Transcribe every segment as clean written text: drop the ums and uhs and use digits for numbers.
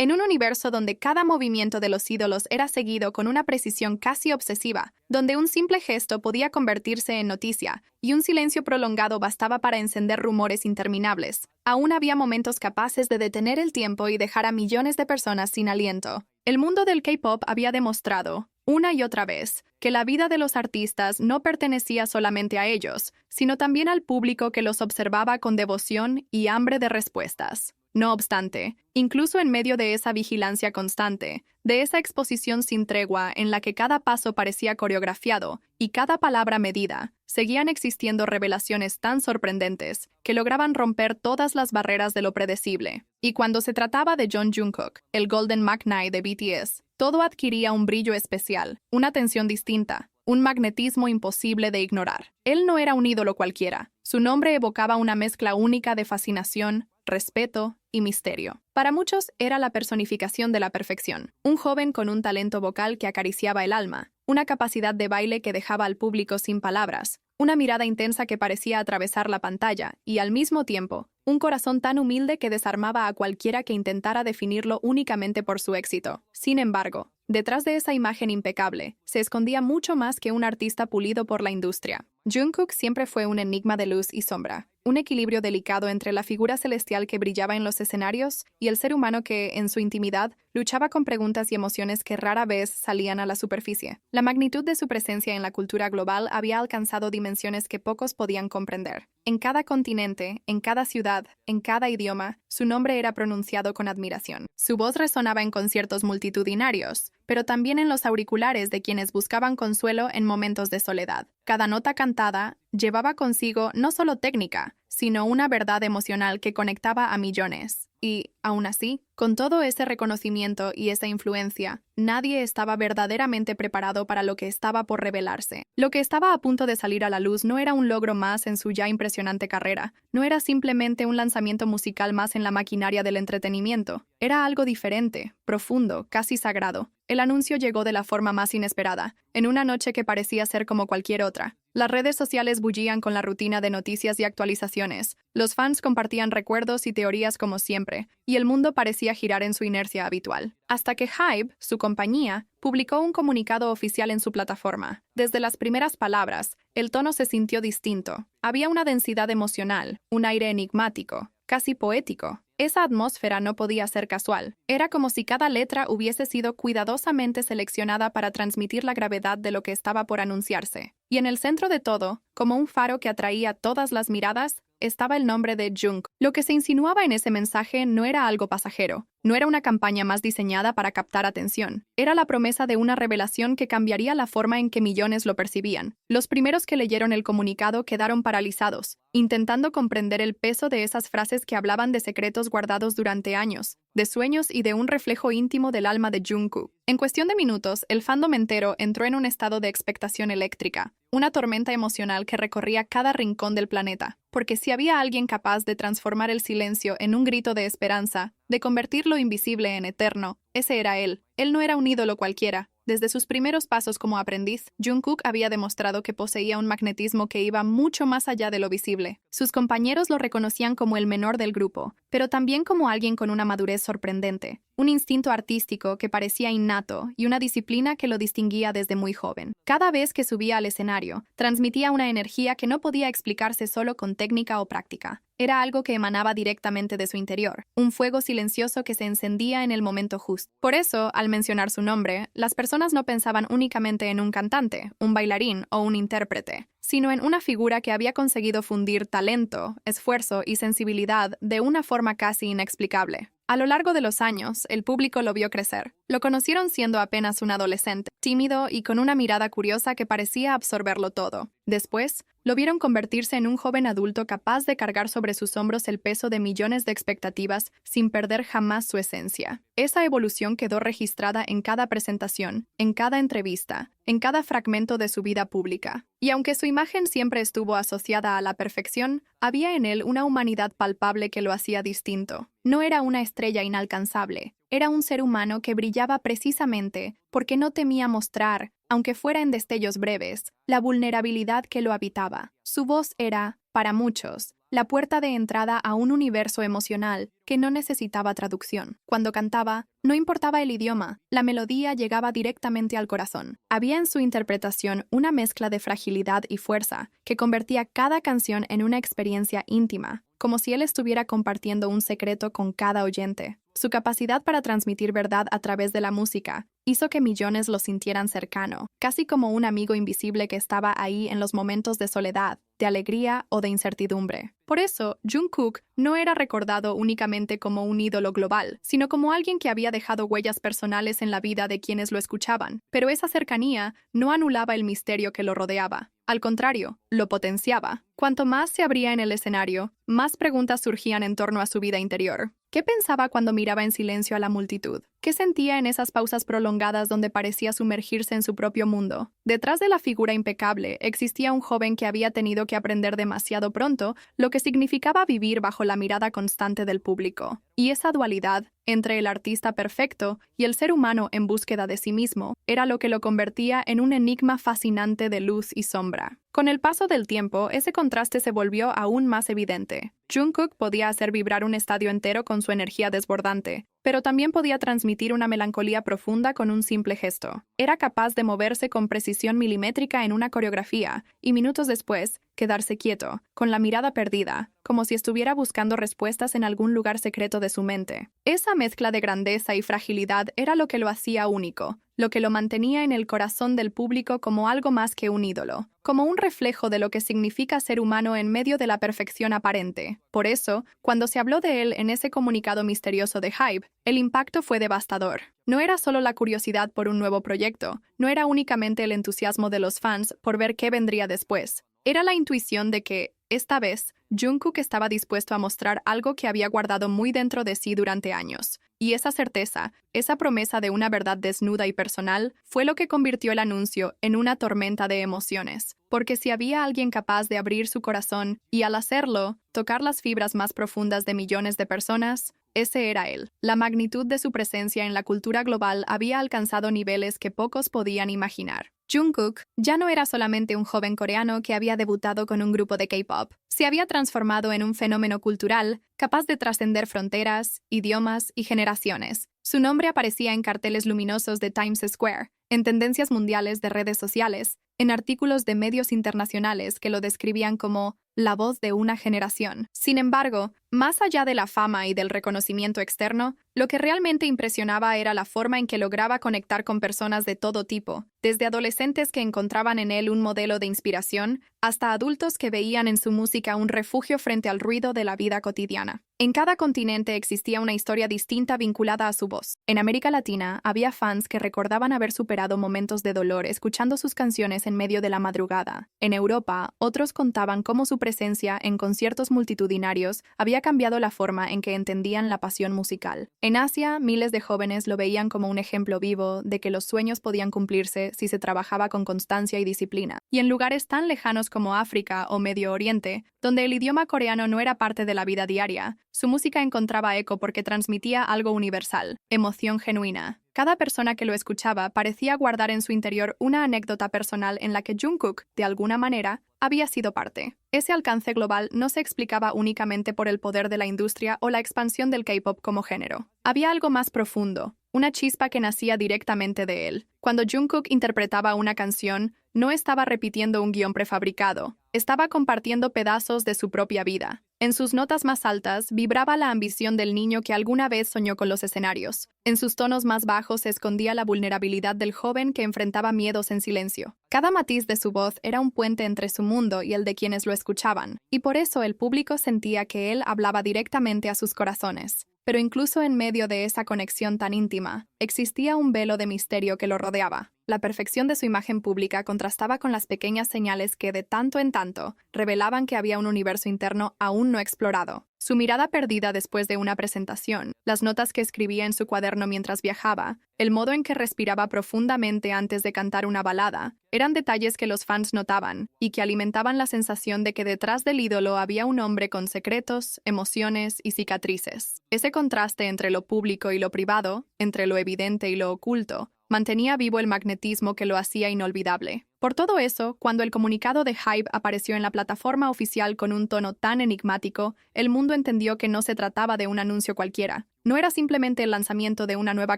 En un universo donde cada movimiento de los ídolos era seguido con una precisión casi obsesiva, donde un simple gesto podía convertirse en noticia y un silencio prolongado bastaba para encender rumores interminables, aún había momentos capaces de detener el tiempo y dejar a millones de personas sin aliento. El mundo del K-pop había demostrado, una y otra vez, que la vida de los artistas no pertenecía solamente a ellos, sino también al público que los observaba con devoción y hambre de respuestas. No obstante, incluso en medio de esa vigilancia constante, de esa exposición sin tregua en la que cada paso parecía coreografiado y cada palabra medida, seguían existiendo revelaciones tan sorprendentes que lograban romper todas las barreras de lo predecible. Y cuando se trataba de Jung Jungkook, el Golden McKnight de BTS, todo adquiría un brillo especial, una tensión distinta, un magnetismo imposible de ignorar. Él no era un ídolo cualquiera. Su nombre evocaba una mezcla única de fascinación, respeto y misterio. Para muchos era la personificación de la perfección, un joven con un talento vocal que acariciaba el alma, una capacidad de baile que dejaba al público sin palabras, una mirada intensa que parecía atravesar la pantalla y, al mismo tiempo, un corazón tan humilde que desarmaba a cualquiera que intentara definirlo únicamente por su éxito. Sin embargo, detrás de esa imagen impecable, se escondía mucho más que un artista pulido por la industria. Jungkook siempre fue un enigma de luz y sombra, un equilibrio delicado entre la figura celestial que brillaba en los escenarios y el ser humano que, en su intimidad, luchaba con preguntas y emociones que rara vez salían a la superficie. La magnitud de su presencia en la cultura global había alcanzado dimensiones que pocos podían comprender. En cada continente, en cada ciudad, en cada idioma, su nombre era pronunciado con admiración. Su voz resonaba en conciertos multitudinarios, pero también en los auriculares de quienes buscaban consuelo en momentos de soledad. Cada nota cantada llevaba consigo no solo técnica, sino una verdad emocional que conectaba a millones. Y, aún así, con todo ese reconocimiento y esa influencia, nadie estaba verdaderamente preparado para lo que estaba por revelarse. Lo que estaba a punto de salir a la luz no era un logro más en su ya impresionante carrera, no era simplemente un lanzamiento musical más en la maquinaria del entretenimiento, era algo diferente, profundo, casi sagrado. El anuncio llegó de la forma más inesperada, en una noche que parecía ser como cualquier otra. Las redes sociales bullían con la rutina de noticias y actualizaciones, los fans compartían recuerdos y teorías como siempre, y el mundo parecía girar en su inercia habitual. Hasta que HYBE, su compañía, publicó un comunicado oficial en su plataforma. Desde las primeras palabras, el tono se sintió distinto. Había una densidad emocional, un aire enigmático, casi poético. Esa atmósfera no podía ser casual. Era como si cada letra hubiese sido cuidadosamente seleccionada para transmitir la gravedad de lo que estaba por anunciarse. Y en el centro de todo, como un faro que atraía todas las miradas, estaba el nombre de Jung. Lo que se insinuaba en ese mensaje no era algo pasajero, no era una campaña más diseñada para captar atención. Era la promesa de una revelación que cambiaría la forma en que millones lo percibían. Los primeros que leyeron el comunicado quedaron paralizados, intentando comprender el peso de esas frases que hablaban de secretos guardados durante años, de sueños y de un reflejo íntimo del alma de Jungkook. En cuestión de minutos, el fandom entero entró en un estado de expectación eléctrica, una tormenta emocional que recorría cada rincón del planeta, porque si había alguien capaz de transformar el silencio en un grito de esperanza, de convertir lo invisible en eterno, ese era él. Él no era un ídolo cualquiera. Desde sus primeros pasos como aprendiz, Jungkook había demostrado que poseía un magnetismo que iba mucho más allá de lo visible. Sus compañeros lo reconocían como el menor del grupo, pero también como alguien con una madurez sorprendente, un instinto artístico que parecía innato y una disciplina que lo distinguía desde muy joven. Cada vez que subía al escenario, transmitía una energía que no podía explicarse solo con técnica o práctica. Era algo que emanaba directamente de su interior, un fuego silencioso que se encendía en el momento justo. Por eso, al mencionar su nombre, las personas no pensaban únicamente en un cantante, un bailarín o un intérprete, sino en una figura que había conseguido fundir talento, esfuerzo y sensibilidad de una forma casi inexplicable. A lo largo de los años, el público lo vio crecer. Lo conocieron siendo apenas un adolescente, tímido y con una mirada curiosa que parecía absorberlo todo. Después, lo vieron convertirse en un joven adulto capaz de cargar sobre sus hombros el peso de millones de expectativas sin perder jamás su esencia. Esa evolución quedó registrada en cada presentación, en cada entrevista, en cada fragmento de su vida pública. Y aunque su imagen siempre estuvo asociada a la perfección, había en él una humanidad palpable que lo hacía distinto. No era una estrella inalcanzable, era un ser humano que brillaba precisamente porque no temía mostrar, aunque fuera en destellos breves, la vulnerabilidad que lo habitaba. Su voz era, para muchos, la puerta de entrada a un universo emocional que no necesitaba traducción. Cuando cantaba, no importaba el idioma, la melodía llegaba directamente al corazón. Había en su interpretación una mezcla de fragilidad y fuerza que convertía cada canción en una experiencia íntima, como si él estuviera compartiendo un secreto con cada oyente. Su capacidad para transmitir verdad a través de la música hizo que millones lo sintieran cercano, casi como un amigo invisible que estaba ahí en los momentos de soledad, de alegría o de incertidumbre. Por eso, Jungkook no era recordado únicamente como un ídolo global, sino como alguien que había dejado huellas personales en la vida de quienes lo escuchaban. Pero esa cercanía no anulaba el misterio que lo rodeaba. Al contrario, lo potenciaba. Cuanto más se abría en el escenario, más preguntas surgían en torno a su vida interior. ¿Qué pensaba cuando miraba en silencio a la multitud? ¿Qué sentía en esas pausas prolongadas donde parecía sumergirse en su propio mundo? Detrás de la figura impecable existía un joven que había tenido que aprender demasiado pronto lo que significaba vivir bajo la mirada constante del público. Y esa dualidad entre el artista perfecto y el ser humano en búsqueda de sí mismo era lo que lo convertía en un enigma fascinante de luz y sombra. Con el paso del tiempo, ese contraste se volvió aún más evidente. Jungkook podía hacer vibrar un estadio entero con su energía desbordante, pero también podía transmitir una melancolía profunda con un simple gesto. Era capaz de moverse con precisión milimétrica en una coreografía y minutos después quedarse quieto, con la mirada perdida, como si estuviera buscando respuestas en algún lugar secreto de su mente. Esa mezcla de grandeza y fragilidad era lo que lo hacía único, lo que lo mantenía en el corazón del público como algo más que un ídolo, como un reflejo de lo que significa ser humano en medio de la perfección aparente. Por eso, cuando se habló de él en ese comunicado misterioso de HYBE, el impacto fue devastador. No era solo la curiosidad por un nuevo proyecto, no era únicamente el entusiasmo de los fans por ver qué vendría después. Era la intuición de que, esta vez, Jungkook estaba dispuesto a mostrar algo que había guardado muy dentro de sí durante años. Y esa certeza, esa promesa de una verdad desnuda y personal, fue lo que convirtió el anuncio en una tormenta de emociones. Porque si había alguien capaz de abrir su corazón y, al hacerlo, tocar las fibras más profundas de millones de personas, ese era él. La magnitud de su presencia en la cultura global había alcanzado niveles que pocos podían imaginar. Jungkook ya no era solamente un joven coreano que había debutado con un grupo de K-pop. Se había transformado en un fenómeno cultural capaz de trascender fronteras, idiomas y generaciones. Su nombre aparecía en carteles luminosos de Times Square, en tendencias mundiales de redes sociales, en artículos de medios internacionales que lo describían como la voz de una generación. Sin embargo, más allá de la fama y del reconocimiento externo, lo que realmente impresionaba era la forma en que lograba conectar con personas de todo tipo, desde adolescentes que encontraban en él un modelo de inspiración, hasta adultos que veían en su música un refugio frente al ruido de la vida cotidiana. En cada continente existía una historia distinta vinculada a su voz. En América Latina había fans que recordaban haber superado momentos de dolor escuchando sus canciones en medio de la madrugada. En Europa, otros contaban cómo su presencia en conciertos multitudinarios había cambiado la forma en que entendían la pasión musical. En Asia, miles de jóvenes lo veían como un ejemplo vivo de que los sueños podían cumplirse si se trabajaba con constancia y disciplina. Y en lugares tan lejanos como África o Medio Oriente, donde el idioma coreano no era parte de la vida diaria, su música encontraba eco porque transmitía algo universal, emoción genuina. Cada persona que lo escuchaba parecía guardar en su interior una anécdota personal en la que Jungkook, de alguna manera, había sido parte. Ese alcance global no se explicaba únicamente por el poder de la industria o la expansión del K-pop como género. Había algo más profundo, una chispa que nacía directamente de él. Cuando Jungkook interpretaba una canción, no estaba repitiendo un guión prefabricado, estaba compartiendo pedazos de su propia vida. En sus notas más altas vibraba la ambición del niño que alguna vez soñó con los escenarios. En sus tonos más bajos se escondía la vulnerabilidad del joven que enfrentaba miedos en silencio. Cada matiz de su voz era un puente entre su mundo y el de quienes lo escuchaban, y por eso el público sentía que él hablaba directamente a sus corazones. Pero incluso en medio de esa conexión tan íntima, existía un velo de misterio que lo rodeaba. La perfección de su imagen pública contrastaba con las pequeñas señales que, de tanto en tanto, revelaban que había un universo interno aún no explorado. Su mirada perdida después de una presentación, las notas que escribía en su cuaderno mientras viajaba, el modo en que respiraba profundamente antes de cantar una balada, eran detalles que los fans notaban y que alimentaban la sensación de que detrás del ídolo había un hombre con secretos, emociones y cicatrices. Ese contraste entre lo público y lo privado, entre lo evidente y lo oculto, mantenía vivo el magnetismo que lo hacía inolvidable. Por todo eso, cuando el comunicado de HYBE apareció en la plataforma oficial con un tono tan enigmático, el mundo entendió que no se trataba de un anuncio cualquiera. No era simplemente el lanzamiento de una nueva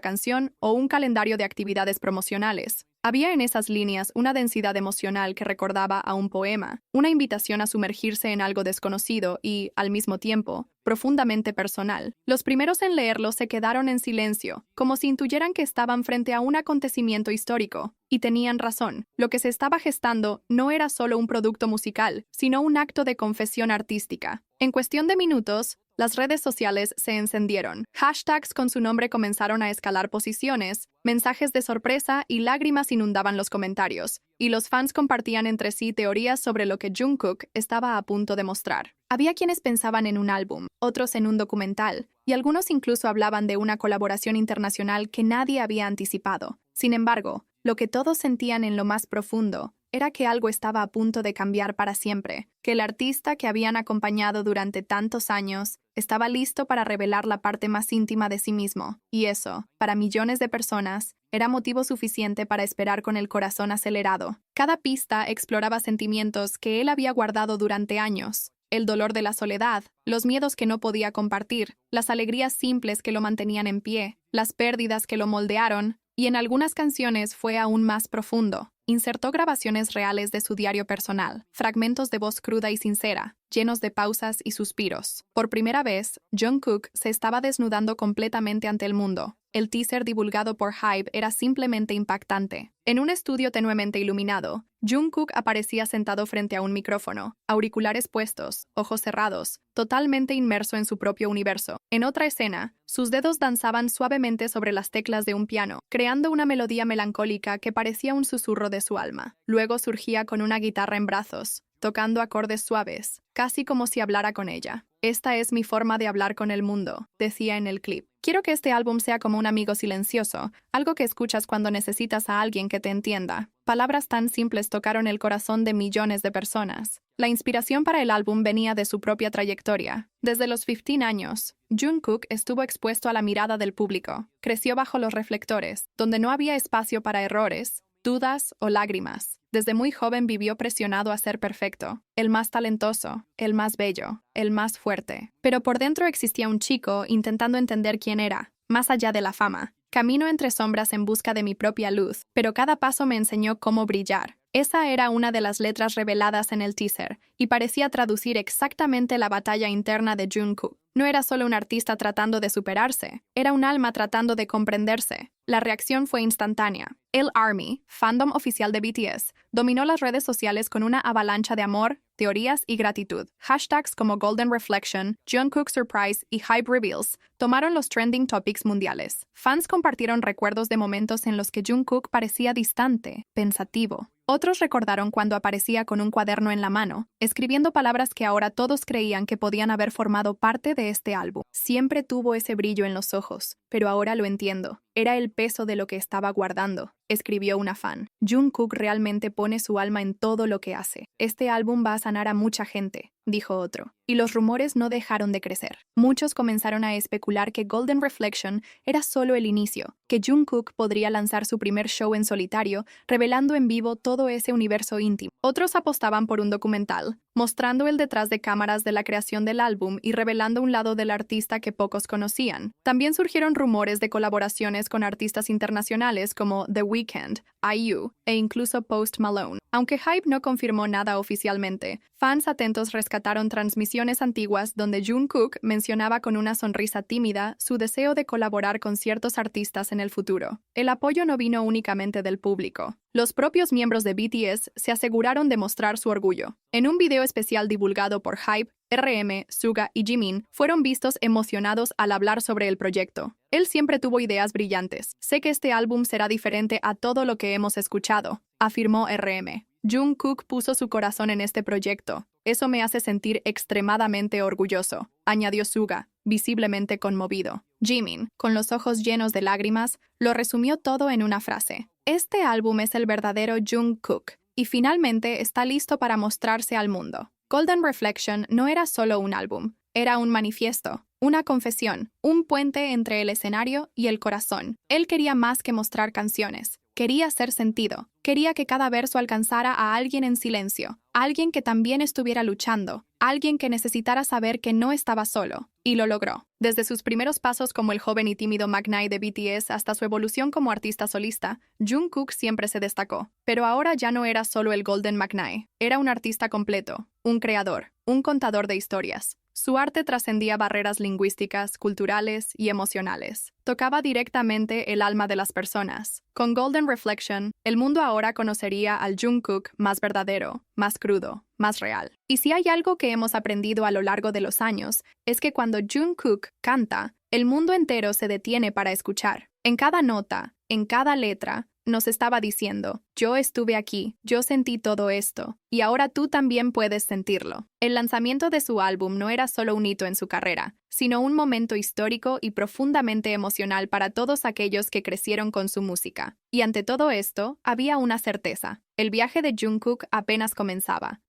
canción o un calendario de actividades promocionales. Había en esas líneas una densidad emocional que recordaba a un poema, una invitación a sumergirse en algo desconocido y, al mismo tiempo, profundamente personal. Los primeros en leerlo se quedaron en silencio, como si intuyeran que estaban frente a un acontecimiento histórico. Y tenían razón. Lo que se estaba gestando no era solo un producto musical, sino un acto de confesión artística. En cuestión de minutos, las redes sociales se encendieron. Hashtags con su nombre comenzaron a escalar posiciones, mensajes de sorpresa y lágrimas inundaban los comentarios, y los fans compartían entre sí teorías sobre lo que Jungkook estaba a punto de mostrar. Había quienes pensaban en un álbum, otros en un documental, y algunos incluso hablaban de una colaboración internacional que nadie había anticipado. Sin embargo, lo que todos sentían en lo más profundo era que algo estaba a punto de cambiar para siempre, que el artista que habían acompañado durante tantos años estaba listo para revelar la parte más íntima de sí mismo, y eso, para millones de personas, era motivo suficiente para esperar con el corazón acelerado. Cada pista exploraba sentimientos que él había guardado durante años. El dolor de la soledad, los miedos que no podía compartir, las alegrías simples que lo mantenían en pie, las pérdidas que lo moldearon, y en algunas canciones fue aún más profundo. Insertó grabaciones reales de su diario personal, fragmentos de voz cruda y sincera, llenos de pausas y suspiros. Por primera vez, Jungkook se estaba desnudando completamente ante el mundo. El teaser divulgado por HYBE era simplemente impactante. En un estudio tenuemente iluminado, Jungkook aparecía sentado frente a un micrófono, auriculares puestos, ojos cerrados, totalmente inmerso en su propio universo. En otra escena, sus dedos danzaban suavemente sobre las teclas de un piano, creando una melodía melancólica que parecía un susurro de su alma. Luego surgía con una guitarra en brazos, tocando acordes suaves, casi como si hablara con ella. «Esta es mi forma de hablar con el mundo», decía en el clip. «Quiero que este álbum sea como un amigo silencioso, algo que escuchas cuando necesitas a alguien que te entienda». Palabras tan simples tocaron el corazón de millones de personas. La inspiración para el álbum venía de su propia trayectoria. Desde los 15 años, Jungkook estuvo expuesto a la mirada del público. Creció bajo los reflectores, donde no había espacio para errores, dudas o lágrimas. Desde muy joven vivió presionado a ser perfecto, el más talentoso, el más bello, el más fuerte. Pero por dentro existía un chico intentando entender quién era, más allá de la fama. Camino entre sombras en busca de mi propia luz, pero cada paso me enseñó cómo brillar. Esa era una de las letras reveladas en el teaser, y parecía traducir exactamente la batalla interna de Jungkook. No era solo un artista tratando de superarse, era un alma tratando de comprenderse. La reacción fue instantánea. El ARMY, fandom oficial de BTS, dominó las redes sociales con una avalancha de amor, teorías y gratitud. Hashtags como Golden Reflection, Jungkook Surprise y HYBE Reveals tomaron los trending topics mundiales. Fans compartieron recuerdos de momentos en los que Jungkook parecía distante, pensativo. Otros recordaron cuando aparecía con un cuaderno en la mano, escribiendo palabras que ahora todos creían que podían haber formado parte de este álbum. Siempre tuvo ese brillo en los ojos, pero ahora lo entiendo. Era el peso de lo que estaba guardando, escribió una fan. Jungkook realmente pone su alma en todo lo que hace. Este álbum va a sanar a mucha gente, dijo otro. Y los rumores no dejaron de crecer. Muchos comenzaron a especular que Golden Reflection era solo el inicio, que Jungkook podría lanzar su primer show en solitario, revelando en vivo todo ese universo íntimo. Otros apostaban por un documental, mostrando el detrás de cámaras de la creación del álbum y revelando un lado del artista que pocos conocían. También surgieron rumores de colaboraciones con artistas internacionales como The Weeknd, IU e incluso Post Malone. Aunque HYBE no confirmó nada oficialmente, fans atentos rescataron transmisiones antiguas donde Jungkook mencionaba con una sonrisa tímida su deseo de colaborar con ciertos artistas en el futuro. El apoyo no vino únicamente del público. Los propios miembros de BTS se aseguraron de mostrar su orgullo. En un video especial divulgado por HYBE, RM, Suga y Jimin fueron vistos emocionados al hablar sobre el proyecto. Él siempre tuvo ideas brillantes. Sé que este álbum será diferente a todo lo que hemos escuchado, afirmó RM. Jungkook puso su corazón en este proyecto. Eso me hace sentir extremadamente orgulloso, añadió Suga, visiblemente conmovido. Jimin, con los ojos llenos de lágrimas, lo resumió todo en una frase. Este álbum es el verdadero Jungkook, y finalmente está listo para mostrarse al mundo. Golden Reflection no era solo un álbum, era un manifiesto, una confesión, un puente entre el escenario y el corazón. Él quería más que mostrar canciones. Quería ser sentido. Quería que cada verso alcanzara a alguien en silencio, alguien que también estuviera luchando, alguien que necesitara saber que no estaba solo. Y lo logró. Desde sus primeros pasos como el joven y tímido McKnight de BTS hasta su evolución como artista solista, Jungkook siempre se destacó. Pero ahora ya no era solo el Golden McKnight. Era un artista completo, un creador, un contador de historias. Su arte trascendía barreras lingüísticas, culturales y emocionales. Tocaba directamente el alma de las personas. Con Golden Reflection, el mundo ahora conocería al Jungkook más verdadero, más crudo, más real. Y si hay algo que hemos aprendido a lo largo de los años, es que cuando Jungkook canta, el mundo entero se detiene para escuchar. En cada nota, en cada letra, nos estaba diciendo, yo estuve aquí, yo sentí todo esto, y ahora tú también puedes sentirlo. El lanzamiento de su álbum no era solo un hito en su carrera, sino un momento histórico y profundamente emocional para todos aquellos que crecieron con su música. Y ante todo esto, había una certeza. El viaje de Jungkook apenas comenzaba.